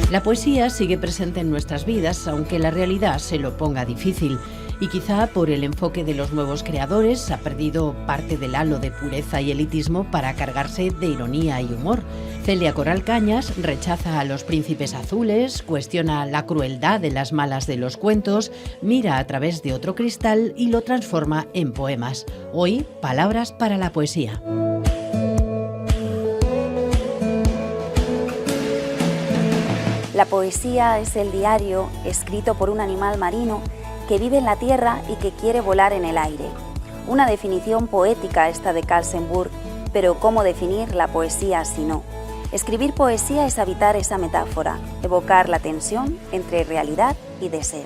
La poesía sigue presente en nuestras vidas, aunque la realidad se lo ponga difícil. Y quizá por el enfoque de los nuevos creadores ha perdido parte del halo de pureza y elitismo para cargarse de ironía y humor. Celia Coral Cañas rechaza a los príncipes azules, cuestiona la crueldad de las malas de los cuentos, mira a través de otro cristal y lo transforma en poemas. Hoy, palabras para la poesía. La poesía es el diario escrito por un animal marino que vive en la tierra y que quiere volar en el aire. Una definición poética esta de Kalsenburg, pero ¿cómo definir la poesía si no? Escribir poesía es habitar esa metáfora, evocar la tensión entre realidad y deseo.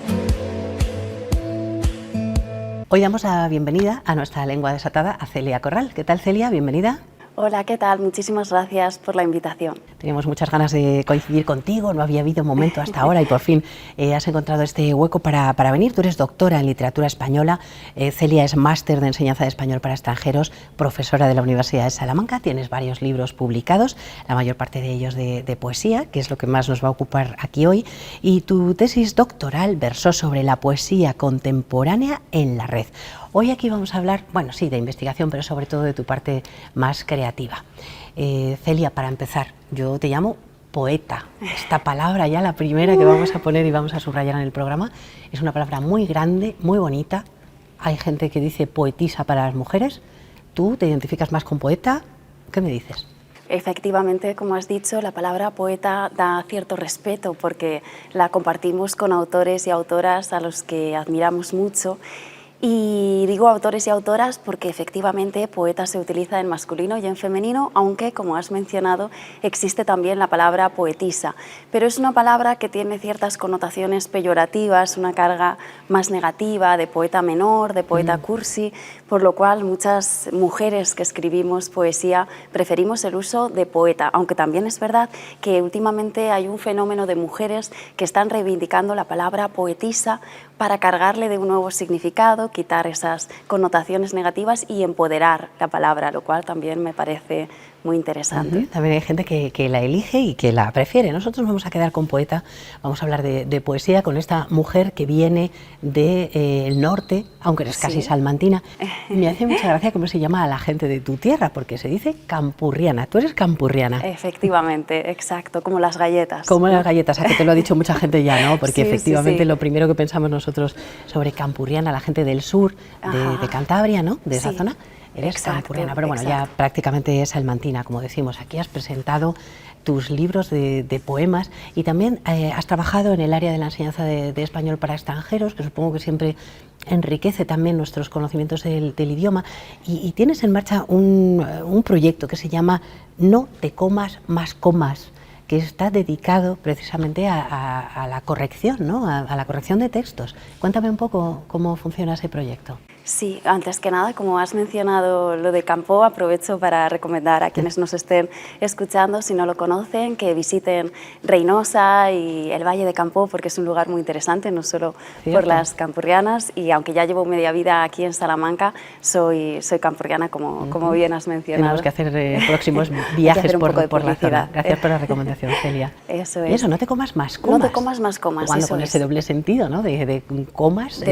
Hoy damos la bienvenida a nuestra lengua desatada a Celia Coral. ¿Qué tal, Celia? Bienvenida. Hola, ¿qué tal? Muchísimas gracias por la invitación. Teníamos muchas ganas de coincidir contigo, no había habido momento hasta ahora y por fin has encontrado este hueco para venir. Tú eres doctora en literatura española, Celia es máster de enseñanza de español para extranjeros, profesora de la Universidad de Salamanca, tienes varios libros publicados, la mayor parte de ellos de poesía, que es lo que más nos va a ocupar aquí hoy, y tu tesis doctoral versó sobre la poesía contemporánea en la red. Hoy aquí vamos a hablar, bueno, sí, de investigación, pero sobre todo de tu parte más creativa. Celia, para empezar, yo te llamo poeta. Esta palabra, ya la primera que vamos a poner y vamos a subrayar en el programa, es una palabra muy grande, muy bonita. Hay gente que dice poetisa para las mujeres. ¿Tú te identificas más con poeta? ¿Qué me dices? Efectivamente, como has dicho, la palabra poeta da cierto respeto porque la compartimos con autores y autoras a los que admiramos mucho. Y digo autores y autoras porque efectivamente poeta se utiliza en masculino y en femenino, aunque, como has mencionado, existe también la palabra poetisa. Pero es una palabra que tiene ciertas connotaciones peyorativas, una carga más negativa de poeta menor, de poeta cursi, por lo cual muchas mujeres que escribimos poesía preferimos el uso de poeta, aunque también es verdad que últimamente hay un fenómeno de mujeres que están reivindicando la palabra poetisa para cargarle de un nuevo significado, quitar esas connotaciones negativas y empoderar la palabra, lo cual también me parece muy interesante. También hay gente que la elige y que la prefiere. Nosotros vamos a quedar con poeta, vamos a hablar de poesía con esta mujer que viene del norte, aunque eres casi salmantina. Me hace mucha gracia cómo se llama a la gente de tu tierra, porque se dice campurriana. Tú eres campurriana. Efectivamente, exacto, como las galletas. Como las galletas, a que te lo ha dicho mucha gente ya, ¿no? Porque efectivamente lo primero que pensamos nosotros sobre campurriana, la gente del sur, de Cantabria, ¿no? De esa zona. Eres campurriana, pero bueno, ya prácticamente es salmantina, como decimos. Aquí has presentado tus libros de poemas y también has trabajado en el área de la enseñanza de español para extranjeros, que supongo que siempre enriquece también nuestros conocimientos del idioma, y tienes en marcha un proyecto que se llama No te comas más comas, que está dedicado precisamente a la corrección, ¿no? A la corrección de textos. Cuéntame un poco cómo funciona ese proyecto. Sí, antes que nada, como has mencionado lo de Campo, aprovecho para recomendar a quienes nos estén escuchando, si no lo conocen, que visiten Reinosa y el Valle de Campo, porque es un lugar muy interesante, no solo por las campurrianas, y aunque ya llevo media vida aquí en Salamanca, soy campurriana, como bien has mencionado. Tenemos que hacer próximos viajes por la zona. Gracias por la recomendación, Celia. Eso es. Y eso, no te comas más comas. No te comas más comas, cuando con ese doble sentido, ¿no? De comas,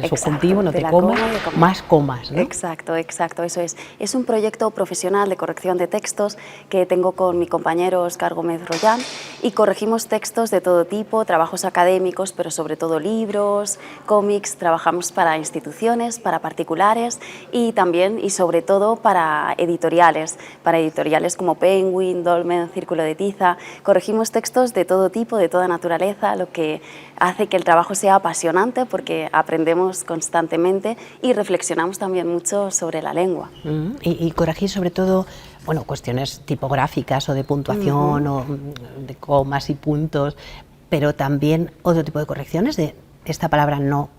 subjuntivo, no te comas. Más comas, ¿no? Exacto, eso es. Es un proyecto profesional de corrección de textos que tengo con mi compañero Óscar Gómez Rollán y corregimos textos de todo tipo, trabajos académicos, pero sobre todo libros, cómics, trabajamos para instituciones, para particulares y también y sobre todo para editoriales como Penguin, Dolmen, Círculo de Tiza. Corregimos textos de todo tipo, de toda naturaleza, lo que hace que el trabajo sea apasionante porque aprendemos constantemente y reflexionamos también mucho sobre la lengua. Y corregir sobre todo, bueno, cuestiones tipográficas o de puntuación o de comas y puntos, pero también otro tipo de correcciones de esta palabra no,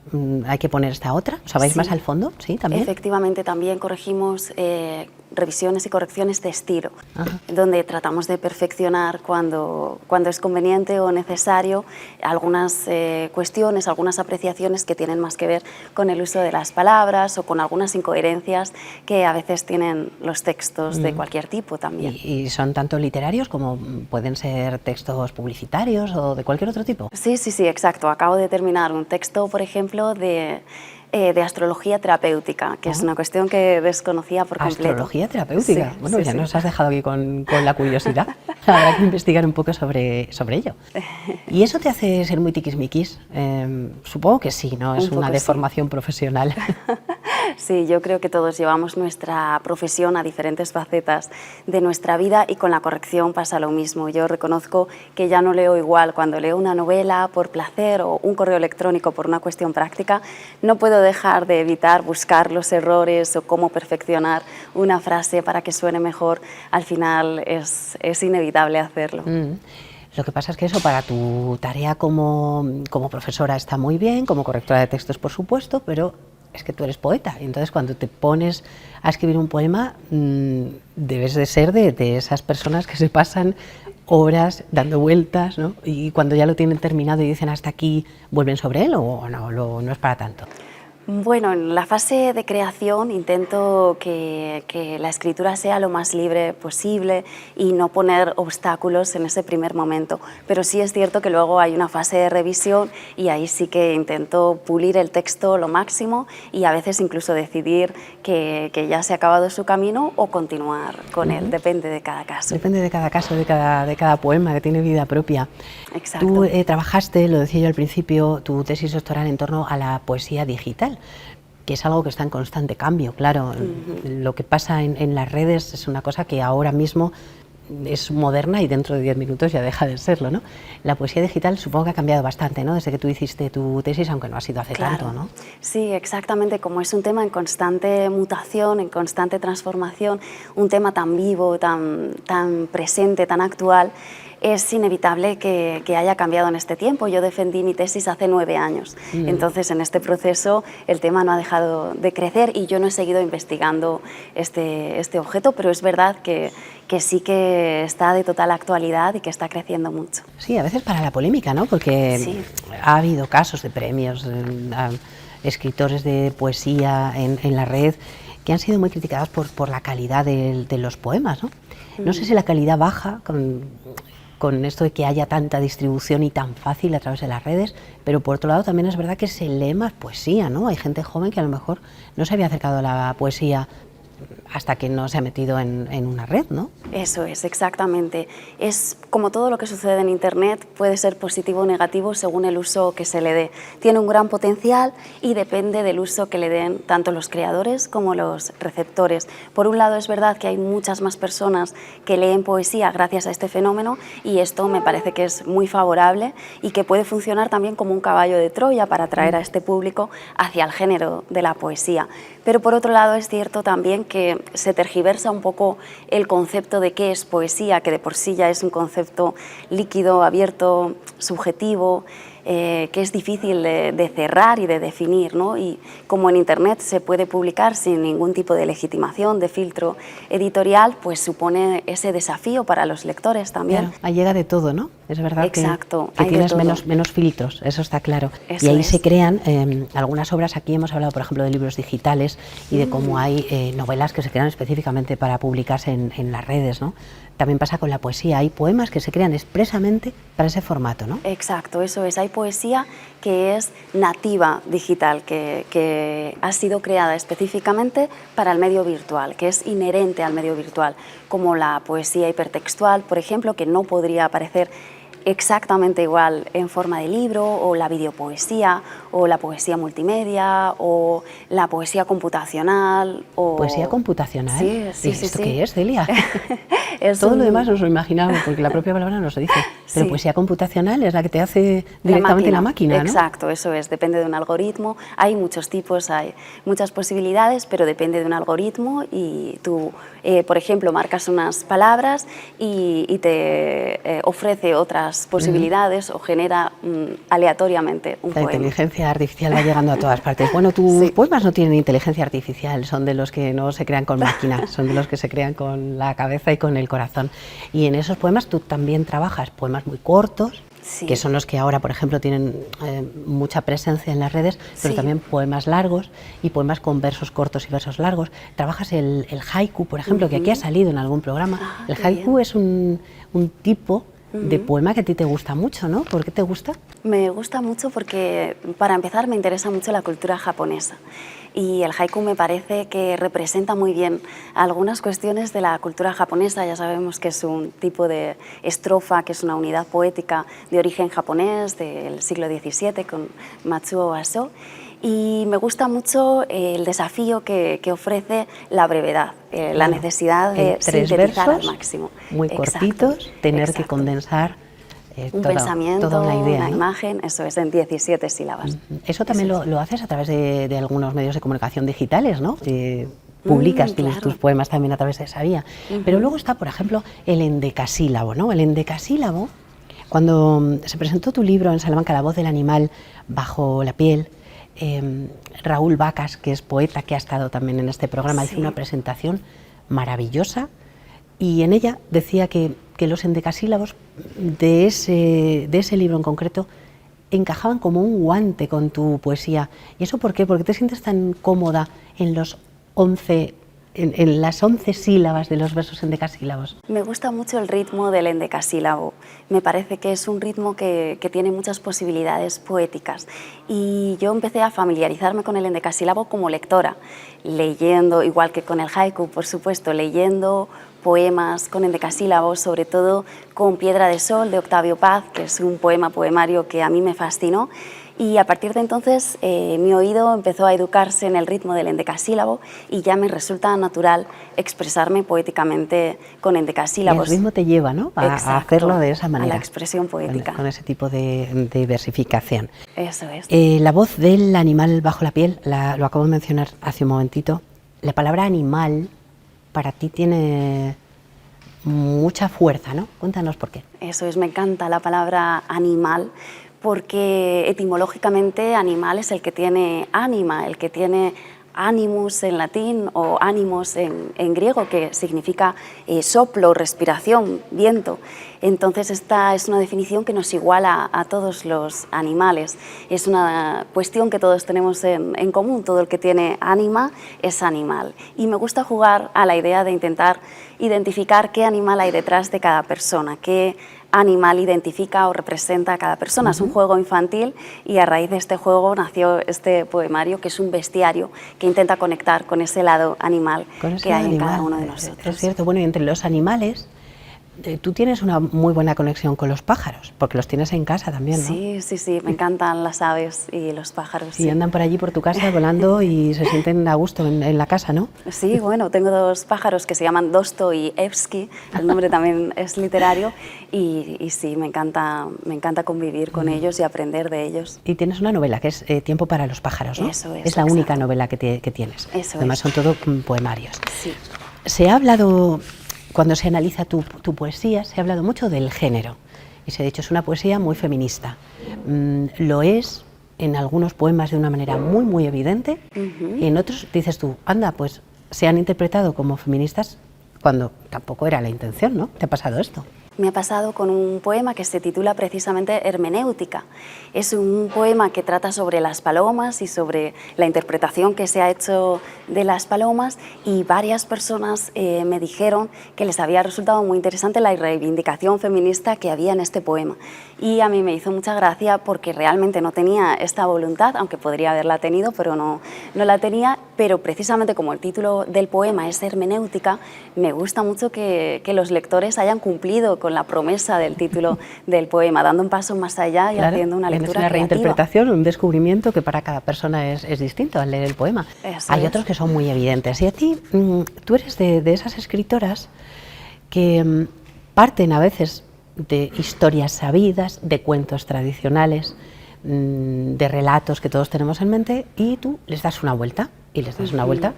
hay que poner esta otra. ¿Os vais más al fondo? Sí, también. Efectivamente, también corregimos revisiones y correcciones de estilo, Ajá. donde tratamos de perfeccionar cuando es conveniente o necesario algunas cuestiones, algunas apreciaciones que tienen más que ver con el uso de las palabras o con algunas incoherencias que a veces tienen los textos de cualquier tipo también. ¿Y son tanto literarios como pueden ser textos publicitarios o de cualquier otro tipo? Sí, sí, sí, exacto. Acabo de terminar un texto, por ejemplo, de astrología terapéutica, que es una cuestión que desconocía por completo. ¿Astrología terapéutica? Sí, Bueno, sí, ya sí. nos has dejado aquí con la curiosidad. Habrá que investigar un poco sobre ello. ¿Y eso te hace ser muy tiquismiquis? Supongo que sí, ¿no? Es Un poco una sí. deformación profesional. Sí, yo creo que todos llevamos nuestra profesión a diferentes facetas de nuestra vida y con la corrección pasa lo mismo. Yo reconozco que ya no leo igual cuando leo una novela por placer o un correo electrónico por una cuestión práctica. No puedo dejar de evitar buscar los errores o cómo perfeccionar una frase para que suene mejor. Al final es inevitable hacerlo. Lo que pasa es que eso para tu tarea como profesora está muy bien, como correctora de textos, por supuesto, pero es que tú eres poeta, y entonces cuando te pones a escribir un poema debes de ser de esas personas que se pasan horas dando vueltas, ¿no? Y cuando ya lo tienen terminado y dicen hasta aquí, ¿vuelven sobre él o no, no es para tanto? Bueno, en la fase de creación intento que la escritura sea lo más libre posible y no poner obstáculos en ese primer momento. Pero sí es cierto que luego hay una fase de revisión y ahí sí que intento pulir el texto lo máximo y a veces incluso decidir que ya se ha acabado su camino o continuar con él. Depende de cada caso. Depende de cada caso, de cada poema, que tiene vida propia. Exacto. Tú trabajaste, lo decía yo al principio, tu tesis doctoral en torno a la poesía digital, que es algo que está en constante cambio, claro. Lo que pasa en las redes es una cosa que ahora mismo es moderna y dentro de 10 minutos ya deja de serlo, ¿no? La poesía digital supongo que ha cambiado bastante, ¿no? Desde que tú hiciste tu tesis, aunque no ha sido hace tanto, ¿no? Sí, exactamente. Como es un tema en constante mutación, en constante transformación, un tema tan vivo, tan presente, tan actual, es inevitable que haya cambiado en este tiempo. Yo defendí mi tesis hace 9 años, entonces en este proceso el tema no ha dejado de crecer y yo no he seguido investigando este objeto, pero es verdad que sí que está de total actualidad y que está creciendo mucho. Sí, a veces para la polémica, ¿no? Porque sí. Ha habido casos de premios a escritores de poesía en la red que han sido muy criticados por la calidad de los poemas, ¿no? No sé si la calidad baja con esto de que haya tanta distribución y tan fácil a través de las redes, pero por otro lado también es verdad que se lee más poesía, ¿no? Hay gente joven que a lo mejor no se había acercado a la poesía hasta que no se ha metido en una red, ¿no? Eso es, exactamente. Es como todo lo que sucede en Internet, puede ser positivo o negativo según el uso que se le dé. Tiene un gran potencial y depende del uso que le den tanto los creadores como los receptores. Por un lado es verdad que hay muchas más personas que leen poesía gracias a este fenómeno y esto me parece que es muy favorable y que puede funcionar también como un caballo de Troya para atraer a este público hacia el género de la poesía. Pero por otro lado es cierto también que se tergiversa un poco el concepto de qué es poesía, que de por sí ya es un concepto líquido, abierto, subjetivo, que es difícil de cerrar y de definir, ¿no? Y como en Internet se puede publicar sin ningún tipo de legitimación, de filtro editorial, pues supone ese desafío para los lectores también. Claro, ahí llega de todo, ¿no? Es verdad. Exacto, que tienes todo. menos filtros, eso está claro. Eso y ahí es. se crean algunas obras. Aquí hemos hablado, por ejemplo, de libros digitales y de cómo hay novelas que se crean específicamente para publicarse en las redes, ¿no? También pasa con la poesía, hay poemas que se crean expresamente para ese formato, ¿no? Exacto, eso es. Hay poesía que es nativa digital, que ha sido creada específicamente para el medio virtual, que es inherente al medio virtual, como la poesía hipertextual, por ejemplo, que no podría aparecer exactamente igual en forma de libro, o la videopoesía, o la poesía multimedia, o la poesía computacional. O... ¿Poesía computacional? Sí, sí, ¿Y sí. esto sí. qué es, Celia? Todo lo demás nos lo imaginamos, porque la propia palabra nos lo dice. Pero sí. Poesía computacional es la que te hace directamente la máquina, ¿no? Exacto, eso es, depende de un algoritmo. Hay muchos tipos, hay muchas posibilidades, pero depende de un algoritmo y tú, por ejemplo, marcas unas palabras y te ofrece otras posibilidades o genera aleatoriamente un poema. La inteligencia artificial va llegando a todas partes. Bueno, tus poemas no tienen inteligencia artificial, son de los que no se crean con máquinas, son de los que se crean con la cabeza y con el corazón. Y en esos poemas tú también trabajas poemas muy cortos, que son los que ahora, por ejemplo, tienen mucha presencia en las redes, pero también poemas largos y poemas con versos cortos y versos largos. Trabajas el haiku, por ejemplo, que aquí ha salido en algún programa. El haiku es un tipo de poema que a ti te gusta mucho, ¿no? ¿Por qué te gusta? Me gusta mucho porque, para empezar, me interesa mucho la cultura japonesa y el haiku me parece que representa muy bien algunas cuestiones de la cultura japonesa. Ya sabemos que es un tipo de estrofa, que es una unidad poética de origen japonés del siglo XVII con Matsuo Aso. Y me gusta mucho el desafío que ofrece la brevedad, la necesidad de sintetizar al máximo. Muy cortitos, tener que condensar un pensamiento, toda una idea, una ¿no? imagen, eso es, en 17 sílabas. Eso también lo haces a través de algunos medios de comunicación digitales, ¿no? Publicas tus poemas también a través de esa vía. Pero luego está, por ejemplo, el endecasílabo, ¿no? El endecasílabo, cuando se presentó tu libro en Salamanca, La voz del animal bajo la piel, Raúl Vacas, que es poeta, que ha estado también en este programa, hizo una presentación maravillosa y en ella decía que los endecasílabos de ese libro en concreto encajaban como un guante con tu poesía. ¿Y eso por qué? ¿Por qué te sientes tan cómoda en las 11 sílabas de los versos endecasílabos? Me gusta mucho el ritmo del endecasílabo. Me parece que es un ritmo que tiene muchas posibilidades poéticas. Y yo empecé a familiarizarme con el endecasílabo como lectora, leyendo, igual que con el haiku, por supuesto, leyendo poemas con endecasílabos, sobre todo con Piedra de Sol de Octavio Paz, que es un poemario que a mí me fascinó. Y a partir de entonces mi oído empezó a educarse en el ritmo del endecasílabo y ya me resulta natural expresarme poéticamente con endecasílabos. El ritmo te lleva, ¿no? A hacerlo de esa manera. A la expresión poética. Con ese tipo de versificación. Eso es. La voz del animal bajo la piel, lo acabo de mencionar hace un momentito. La palabra animal para ti tiene mucha fuerza, ¿no? Cuéntanos por qué. Eso es, me encanta la palabra animal, porque etimológicamente animal es el que tiene ánima, el que tiene animus en latín o ánimos en griego, que significa soplo, respiración, viento. Entonces esta es una definición que nos iguala a todos los animales. Es una cuestión que todos tenemos en común, todo el que tiene ánima es animal. Y me gusta jugar a la idea de intentar identificar qué animal hay detrás de cada persona, qué animal identifica o representa a cada persona. Es un juego infantil y a raíz de este juego nació este poemario, que es un bestiario que intenta conectar con ese lado animal que hay en cada uno de nosotros. Es cierto, bueno, y entre los animales tú tienes una muy buena conexión con los pájaros, porque los tienes en casa también, ¿no? Sí, sí, sí, me encantan las aves y los pájaros. Y andan por allí, por tu casa, volando y se sienten a gusto en la casa, ¿no? Sí, bueno, tengo dos pájaros que se llaman Dostoyevsky, el nombre también es literario, y sí, me encanta convivir con ellos y aprender de ellos. Y tienes una novela que es Tiempo para los pájaros, ¿no? Eso es. Es la única novela que tienes. Eso Además son todo poemarios. Sí. Se ha hablado, cuando se analiza tu poesía, se ha hablado mucho del género. Y se ha dicho, es una poesía muy feminista. Lo es en algunos poemas de una manera muy, muy evidente. En otros dices tú, anda, pues se han interpretado como feministas cuando tampoco era la intención, ¿no? ¿Te ha pasado esto? Me ha pasado con un poema que se titula precisamente Hermenéutica. Es un poema que trata sobre las palomas y sobre la interpretación que se ha hecho de las palomas, y varias personas me dijeron que les había resultado muy interesante la reivindicación feminista que había en este poema. Y a mí me hizo mucha gracia porque realmente no tenía esta voluntad, aunque podría haberla tenido, pero no la tenía. Pero precisamente como el título del poema es Hermenéutica, me gusta mucho que los lectores hayan cumplido con la promesa del título del poema, dando un paso más allá y haciendo una lectura creativa. Es una reinterpretación, creativa. un descubrimiento que para cada persona es distinto al leer el poema. Hay otros que son muy evidentes. Y a ti, tú eres de esas escritoras que parten a veces de historias sabidas, de cuentos tradicionales, de relatos que todos tenemos en mente, y tú les das una vuelta, y les das una vuelta,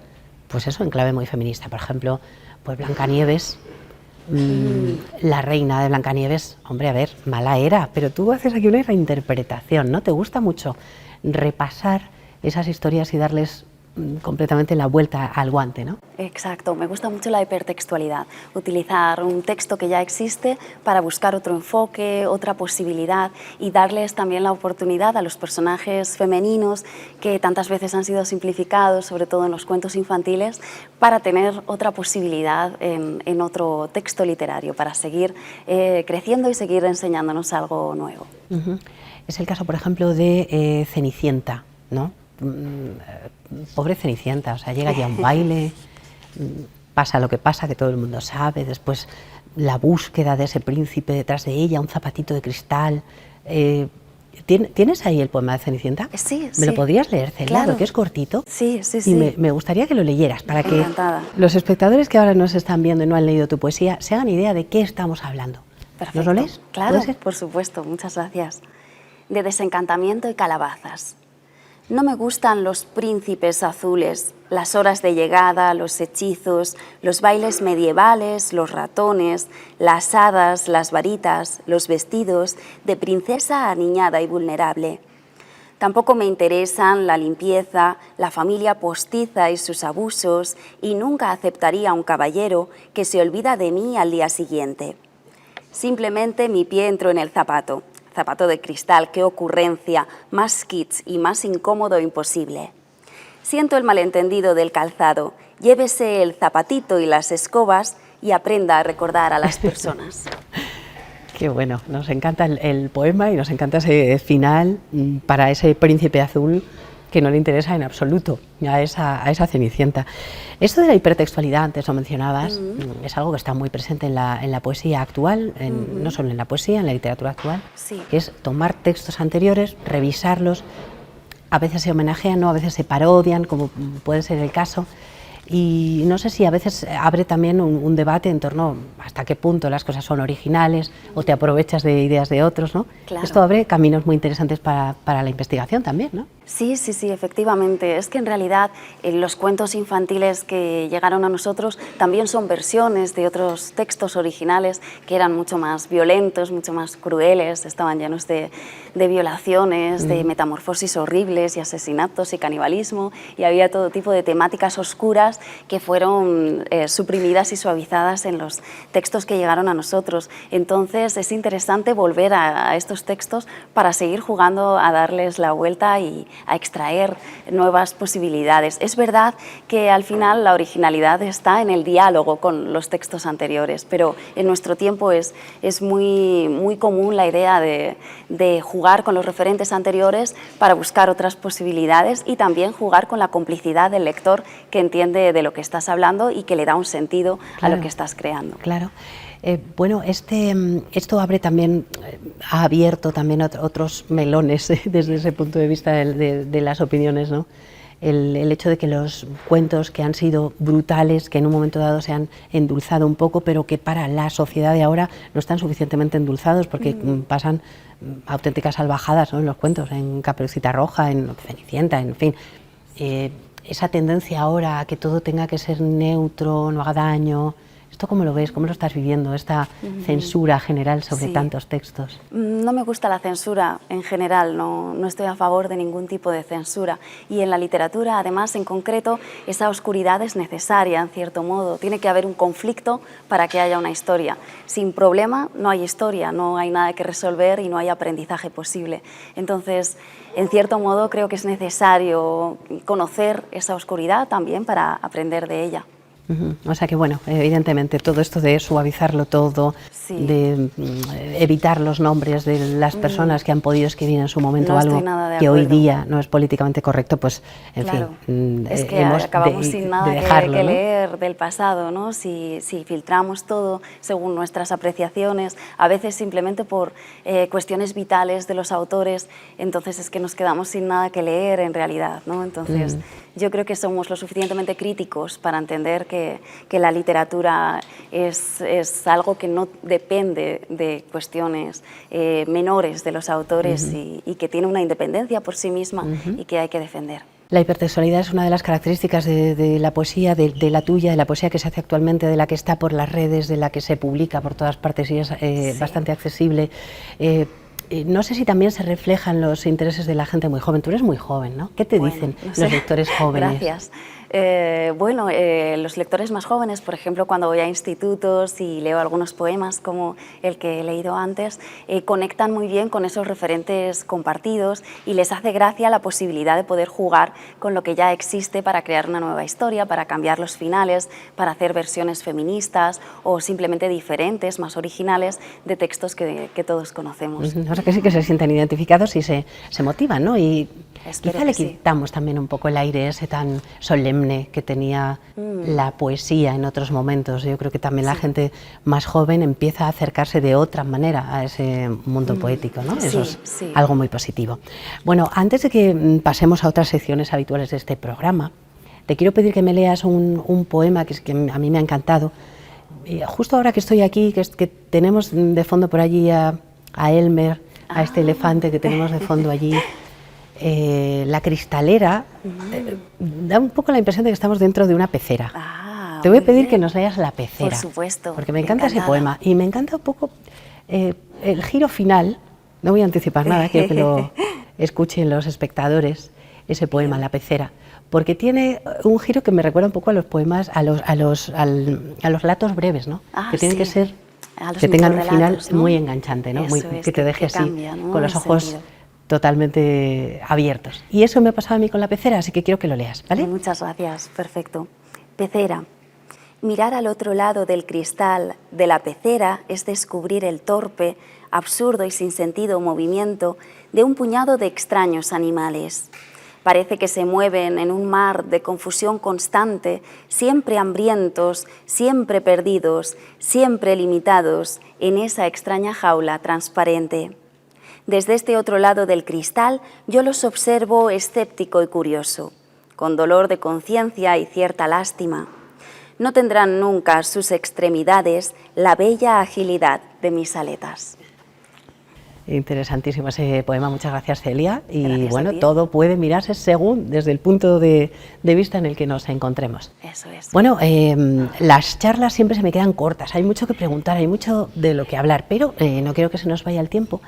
pues eso, en clave muy feminista. Por ejemplo, pues Blancanieves, la reina de Blancanieves, hombre, a ver, mala era, pero tú haces aquí una reinterpretación, ¿no? Te gusta mucho repasar esas historias y darles completamente la vuelta al guante, ¿no? Exacto, me gusta mucho la hipertextualidad, utilizar un texto que ya existe para buscar otro enfoque, otra posibilidad y darles también la oportunidad a los personajes femeninos que tantas veces han sido simplificados, sobre todo en los cuentos infantiles, para tener otra posibilidad en otro texto literario, para seguir creciendo y seguir enseñándonos algo nuevo. Es el caso, por ejemplo, de Cenicienta, ¿no? Pobre Cenicienta, o sea, llega ya a un baile, pasa lo que pasa, que todo el mundo sabe, después la búsqueda de ese príncipe detrás de ella, un zapatito de cristal. ¿Tienes ahí el poema de Cenicienta? Sí, sí. ¿Me lo podrías leer, Celia? Claro. Porque es cortito. Sí, sí, y sí. me gustaría que lo leyeras para que Encantada. los espectadores que ahora nos están viendo y no han leído tu poesía se hagan idea de qué estamos hablando. Perfecto. ¿Nos lo lees? Claro, por supuesto, muchas gracias. De desencantamiento y calabazas. No me gustan los príncipes azules, las horas de llegada, los hechizos, los bailes medievales, los ratones, las hadas, las varitas, los vestidos de princesa aniñada y vulnerable. Tampoco me interesan la limpieza, la familia postiza y sus abusos, y nunca aceptaría a un caballero que se olvida de mí al día siguiente. Simplemente mi pie entró en el zapato. Zapato de cristal, qué ocurrencia, más kitsch y más incómodo imposible. Siento el malentendido del calzado, llévese el zapatito y las escobas y aprenda a recordar a las personas. Qué bueno, nos encanta el poema y nos encanta ese final para ese príncipe azul que no le interesa en absoluto a esa Cenicienta. Esto de la hipertextualidad, antes lo mencionabas, es algo que está muy presente en la poesía actual, no solo en la poesía, en la literatura actual, Sí. que es tomar textos anteriores, revisarlos, a veces se homenajean, ¿no? A veces se parodian, como puede ser el caso, y no sé si a veces abre también un debate en torno a hasta qué punto las cosas son originales o te aprovechas de ideas de otros, ¿no? Claro. Esto abre caminos muy interesantes para la investigación también, ¿no? Sí, sí, sí, efectivamente. Es que en realidad los cuentos infantiles que llegaron a nosotros también son versiones de otros textos originales que eran mucho más violentos, mucho más crueles, estaban llenos de violaciones, de metamorfosis horribles y asesinatos y canibalismo, y había todo tipo de temáticas oscuras que fueron suprimidas y suavizadas en los textos que llegaron a nosotros. Entonces es interesante volver a estos textos para seguir jugando a darles la vuelta y a extraer nuevas posibilidades. Es verdad que al final la originalidad está en el diálogo con los textos anteriores, pero en nuestro tiempo es muy común la idea de jugar con los referentes anteriores para buscar otras posibilidades y también jugar con la complicidad del lector que entiende de lo que estás hablando y que le da un sentido a lo que estás creando. Claro. Bueno, esto abre también, ha abierto también otros melones desde ese punto de vista de las opiniones, ¿no? El hecho de que los cuentos que han sido brutales, que en un momento dado se han endulzado un poco, pero que para la sociedad de ahora no están suficientemente endulzados porque pasan auténticas salvajadas, ¿no? En los cuentos, en Caperucita Roja, en Cenicienta, en fin. Esa tendencia ahora a que todo tenga que ser neutro, no haga daño. ¿Esto cómo lo ves? ¿Cómo lo estás viviendo, esta censura general sobre tantos textos? No me gusta la censura en general, no estoy a favor de ningún tipo de censura. Y en la literatura, además, en concreto, esa oscuridad es necesaria, en cierto modo. Tiene que haber un conflicto para que haya una historia. Sin problema no hay historia, no hay nada que resolver y no hay aprendizaje posible. Entonces, en cierto modo, creo que es necesario conocer esa oscuridad también para aprender de ella. O sea que, bueno, evidentemente todo esto de suavizarlo todo, Sí. de evitar los nombres de las personas que han podido escribir en su momento No algo estoy nada de que hoy acuerdo. día no es políticamente correcto, pues, en Claro. fin, Es que hemos acabamos de sin nada dejarlo, que ¿no? leer del pasado, ¿no? Si filtramos todo según nuestras apreciaciones, a veces simplemente por cuestiones vitales de los autores, entonces es que nos quedamos sin nada que leer en realidad, ¿no? Entonces yo creo que somos lo suficientemente críticos para entender que la literatura es algo que no depende de cuestiones menores de los autores y que tiene una independencia por sí misma y que hay que defender. La hipertextualidad es una de las características de la poesía, de la tuya, de la poesía que se hace actualmente, de la que está por las redes, de la que se publica por todas partes y es bastante accesible. No sé si también se reflejan los intereses de la gente muy joven. Tú eres muy joven, ¿no? ¿Qué te dicen los lectores jóvenes? Gracias. Los lectores más jóvenes, por ejemplo, cuando voy a institutos y leo algunos poemas como el que he leído antes, conectan muy bien con esos referentes compartidos y les hace gracia la posibilidad de poder jugar con lo que ya existe para crear una nueva historia, para cambiar los finales, para hacer versiones feministas o simplemente diferentes, más originales, de textos que todos conocemos. O sea que sí que se sienten identificados y se motivan, ¿no? Y quizá le quitamos también un poco el aire ese tan solemne que tenía la poesía en otros momentos. Yo creo que también la gente más joven empieza a acercarse de otra manera a ese mundo poético, ¿no? Eso es algo muy positivo. Bueno, antes de que pasemos a otras secciones habituales de este programa, te quiero pedir que me leas un poema que a mí me ha encantado. Justo ahora que estoy aquí, que tenemos de fondo por allí a Elmer, a este elefante que tenemos de fondo allí, la cristalera, da un poco la impresión de que estamos dentro de una pecera. Te voy a pedir que nos leas La pecera. Por supuesto. Porque me encanta ese poema y me encanta un poco el giro final. No voy a anticipar nada, quiero que lo escuchen los espectadores, ese poema, La pecera, porque tiene un giro que me recuerda un poco a los poemas, a los relatos breves, ¿no? Que tienen que ser, que tengan un final, ¿no?, muy enganchante, ¿no? Que te deje así, cambia, ¿no?, con los ojos totalmente abiertos. Y eso me ha pasado a mí con La pecera, así que quiero que lo leas, ¿vale? Muchas gracias, perfecto. Pecera. Mirar al otro lado del cristal de la pecera es descubrir el torpe, absurdo y sin sentido movimiento de un puñado de extraños animales. Parece que se mueven en un mar de confusión constante, siempre hambrientos, siempre perdidos, siempre limitados en esa extraña jaula transparente. Desde este otro lado del cristal yo los observo escéptico y curioso, con dolor de conciencia y cierta lástima. No tendrán nunca sus extremidades la bella agilidad de mis aletas. Interesantísimo ese poema, muchas gracias, Celia. Y gracias, bueno, todo puede mirarse según desde el punto de vista en el que nos encontremos. Eso es. Bueno, las charlas siempre se me quedan cortas, hay mucho que preguntar, hay mucho de lo que hablar, pero no quiero que se nos vaya el tiempo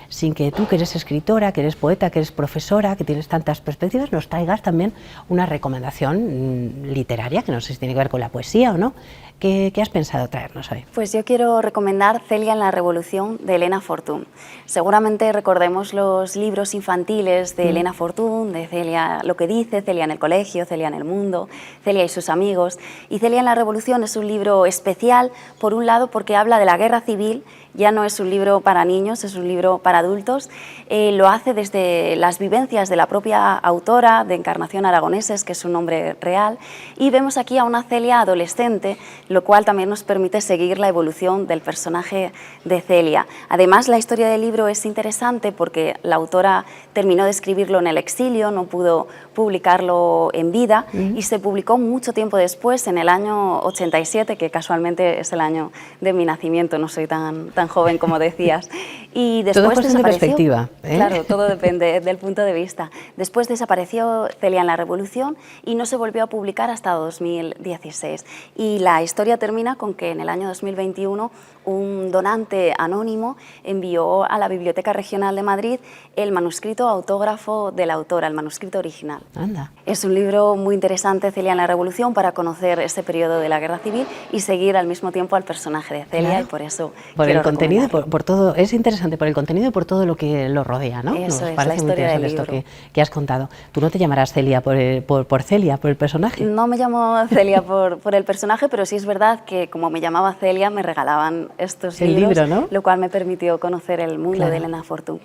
sin que tú, que eres escritora, que eres poeta, que eres profesora, que tienes tantas perspectivas, nos traigas también una recomendación literaria, que no sé si tiene que ver con la poesía o no. ¿Qué has pensado traernos hoy? Pues yo quiero recomendar Celia en la Revolución, de Elena Fortún. Seguramente recordemos los libros infantiles de Elena Fortún, de Celia lo que dice, Celia en el colegio, Celia en el mundo, Celia y sus amigos. Y Celia en la Revolución es un libro especial, por un lado porque habla de la guerra civil. Ya no es un libro para niños, es un libro para adultos. Lo hace desde las vivencias de la propia autora, de Encarnación Aragoneses, que es su nombre real, y vemos aquí a una Celia adolescente, lo cual también nos permite seguir la evolución del personaje de Celia. Además, la historia del libro es interesante porque la autora terminó de escribirlo en el exilio, no pudo publicarlo en vida y se publicó mucho tiempo después, en el año 87, que casualmente es el año de mi nacimiento, no soy tan joven como decías. Y después todo desapareció. De perspectiva, ¿eh? Claro, todo depende del punto de vista. Después desapareció Celia en la Revolución y no se volvió a publicar hasta 2016. Y la historia termina con que en el año 2021 un donante anónimo envió a la Biblioteca Regional de Madrid el manuscrito autógrafo de la autora, el manuscrito original. Anda. Es un libro muy interesante, Celia en la Revolución, para conocer ese periodo de la Guerra Civil y seguir al mismo tiempo al personaje de Celia, y por eso por el contenido, por todo, es interesante por el contenido y por todo lo que lo rodea, ¿no? Eso Nos es, parece la muy historia interesante esto que has contado. ¿Tú no te llamarás Celia por Celia, por el personaje? No me llamo Celia por el personaje, pero sí es verdad que como me llamaba Celia me regalaban estos libros, ¿no? Lo cual me permitió conocer el mundo de Elena Fortún.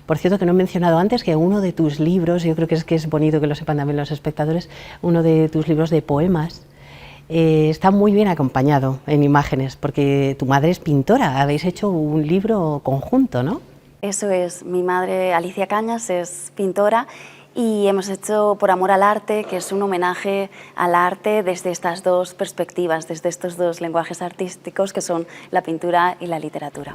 Por cierto, que no he mencionado antes que uno de tus libros, yo creo que es bonito que lo sepan también los espectadores, uno de tus libros de poemas está muy bien acompañado en imágenes, porque tu madre es pintora, habéis hecho un libro conjunto, ¿no? Eso es, mi madre Alicia Cañas es pintora y hemos hecho Por amor al arte, que es un homenaje al arte desde estas dos perspectivas, desde estos dos lenguajes artísticos que son la pintura y la literatura.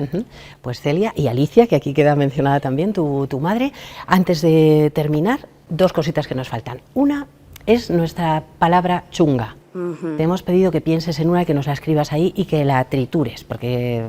Pues Celia y Alicia, que aquí queda mencionada también, tu madre. Antes de terminar, dos cositas que nos faltan. Una es nuestra palabra chunga. Te hemos pedido que pienses en una y que nos la escribas ahí y que la tritures, porque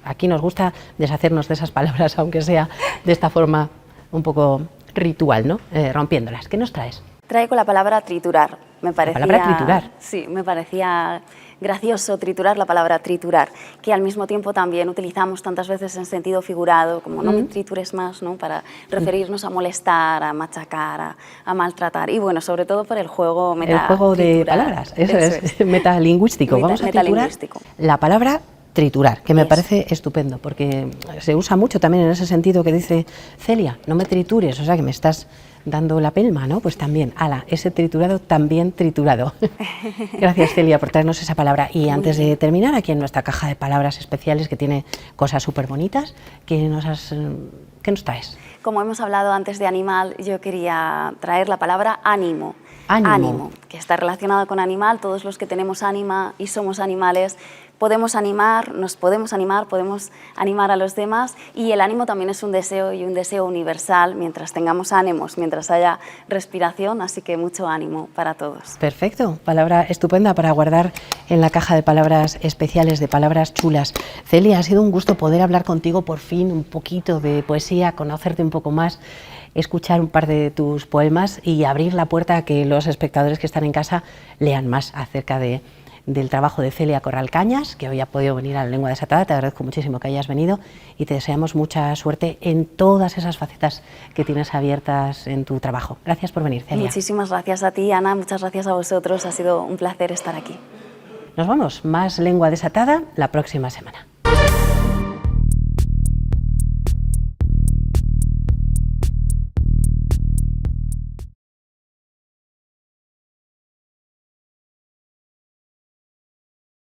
aquí nos gusta deshacernos de esas palabras, aunque sea de esta forma un poco ritual, ¿no? Rompiéndolas. ¿Qué nos traes? Traigo la palabra triturar. La palabra triturar. Sí, me parecía gracioso triturar, la palabra triturar, que al mismo tiempo también utilizamos tantas veces en sentido figurado, como no me tritures más, ¿no? Para referirnos a molestar, a machacar, a maltratar, y bueno, sobre todo por el juego El juego de palabras, eso es. Metalingüístico. Vamos a triturar la palabra triturar, que me parece estupendo, porque se usa mucho también en ese sentido que dice Celia, no me tritures, o sea que me estás dando la pelma, ¿no? Pues también, ala, ese triturado también triturado. Gracias, Celia, por traernos esa palabra. Y antes de terminar, aquí en nuestra caja de palabras especiales, que tiene cosas súper bonitas, ¿qué nos traes? Como hemos hablado antes de animal, yo quería traer la palabra ánimo. Ánimo, que está relacionado con animal. Todos los que tenemos ánima y somos animales podemos animar, podemos animar a los demás, y el ánimo también es un deseo, y un deseo universal mientras tengamos ánimos, mientras haya respiración, así que mucho ánimo para todos. Perfecto, palabra estupenda para guardar en la caja de palabras especiales, de palabras chulas. Celia, ha sido un gusto poder hablar contigo por fin, un poquito de poesía, conocerte un poco más, escuchar un par de tus poemas y abrir la puerta a que los espectadores que están en casa lean más acerca del trabajo de Celia Corral Cañas, que hoy ha podido venir a La Lengua Desatada. Te agradezco muchísimo que hayas venido y te deseamos mucha suerte en todas esas facetas que tienes abiertas en tu trabajo. Gracias por venir, Celia. Muchísimas gracias a ti, Ana, muchas gracias a vosotros, ha sido un placer estar aquí. Nos vamos, más Lengua Desatada la próxima semana.